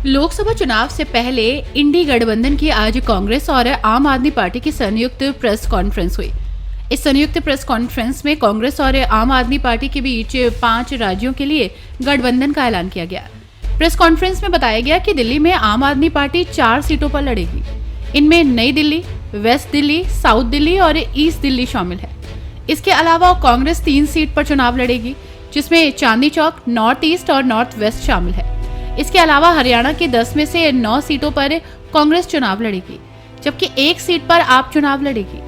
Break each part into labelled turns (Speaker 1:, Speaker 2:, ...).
Speaker 1: लोकसभा चुनाव से पहले इंडी गठबंधन की आज कांग्रेस और आम आदमी पार्टी की संयुक्त प्रेस कॉन्फ्रेंस हुई। इस संयुक्त प्रेस कॉन्फ्रेंस में कांग्रेस और आम आदमी पार्टी के बीच 5 राज्यों के लिए गठबंधन का ऐलान किया गया। प्रेस कॉन्फ्रेंस में बताया गया कि दिल्ली में आम आदमी पार्टी 4 सीटों पर लड़ेगी। इनमें नई दिल्ली, वेस्ट दिल्ली, साउथ दिल्ली और ईस्ट दिल्ली शामिल है। इसके अलावा कांग्रेस 3 सीट पर चुनाव लड़ेगी, जिसमें चांदनी चौक, नॉर्थ ईस्ट और नॉर्थ वेस्ट शामिल है। इसके अलावा हरियाणा की 10 में से 9 सीटों पर कांग्रेस चुनाव लड़ेगी, जबकि 1 सीट पर आप चुनाव लड़ेगी।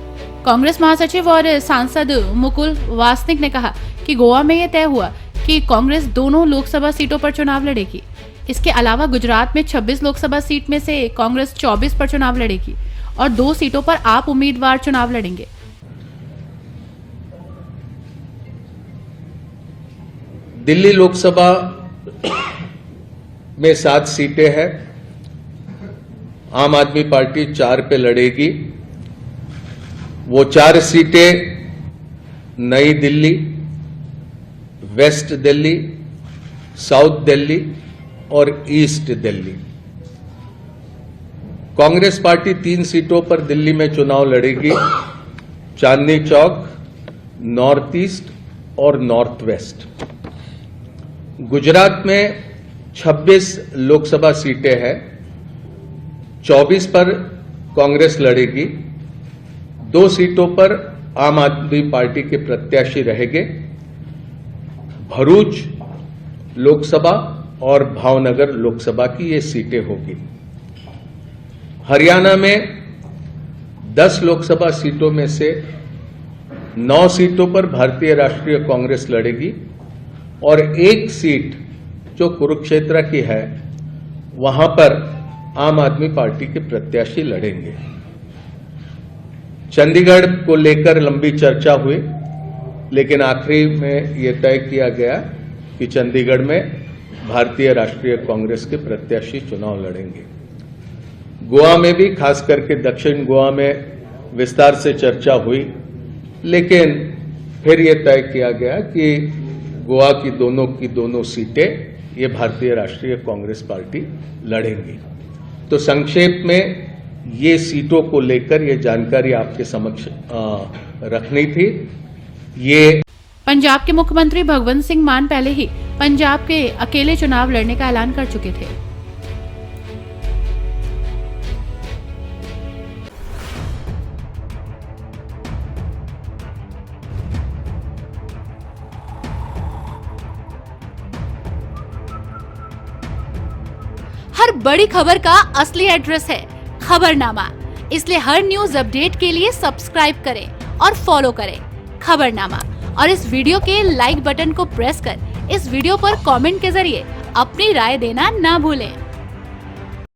Speaker 1: कांग्रेस महासचिव और सांसद मुकुल वासनिक ने कहा कि गोवा में यह तय हुआ कि कांग्रेस दोनों लोकसभा सीटों पर चुनाव लड़ेगी। इसके अलावा गुजरात में 26 लोकसभा सीट में से कांग्रेस 24 पर चुनाव लड़ेगी और 2 सीटों पर आप उम्मीदवार चुनाव लड़ेंगे।
Speaker 2: दिल्ली लोकसभा में 7 सीटें हैं। आम आदमी पार्टी 4 पे लड़ेगी। वो 4 सीटें नई दिल्ली, वेस्ट दिल्ली, साउथ दिल्ली और ईस्ट दिल्ली। कांग्रेस पार्टी 3 सीटों पर दिल्ली में चुनाव लड़ेगी, चांदनी चौक, नॉर्थ ईस्ट और नॉर्थ वेस्ट। गुजरात में 26 लोकसभा सीटें हैं, 24 पर कांग्रेस लड़ेगी, 2 सीटों पर आम आदमी पार्टी के प्रत्याशी रहेंगे। भरूच लोकसभा और भावनगर लोकसभा की ये सीटें होगी। हरियाणा में 10 लोकसभा सीटों में से 9 सीटों पर भारतीय राष्ट्रीय कांग्रेस लड़ेगी और 1 सीट जो कुरुक्षेत्र की है वहां पर आम आदमी पार्टी के प्रत्याशी लड़ेंगे। चंडीगढ़ को लेकर लंबी चर्चा हुई, लेकिन आखिरी में यह तय किया गया कि चंडीगढ़ में भारतीय राष्ट्रीय कांग्रेस के प्रत्याशी चुनाव लड़ेंगे। गोवा में भी, खास करके दक्षिण गोवा में विस्तार से चर्चा हुई, लेकिन फिर यह तय किया गया कि गोवा की दोनों सीटें ये भारतीय राष्ट्रीय कांग्रेस पार्टी लड़ेंगी। तो संक्षेप में ये सीटों को लेकर ये जानकारी आपके समक्ष रखनी थी। ये
Speaker 1: पंजाब के मुख्यमंत्री भगवंत सिंह मान पहले ही पंजाब के अकेले चुनाव लड़ने का ऐलान कर चुके थे। हर बड़ी खबर का असली एड्रेस है खबरनामा। इसलिए हर न्यूज अपडेट के लिए सब्सक्राइब करें और फॉलो करें खबरनामा। और इस वीडियो के लाइक बटन को प्रेस कर इस वीडियो पर कमेंट के जरिए अपनी राय देना ना भूलें।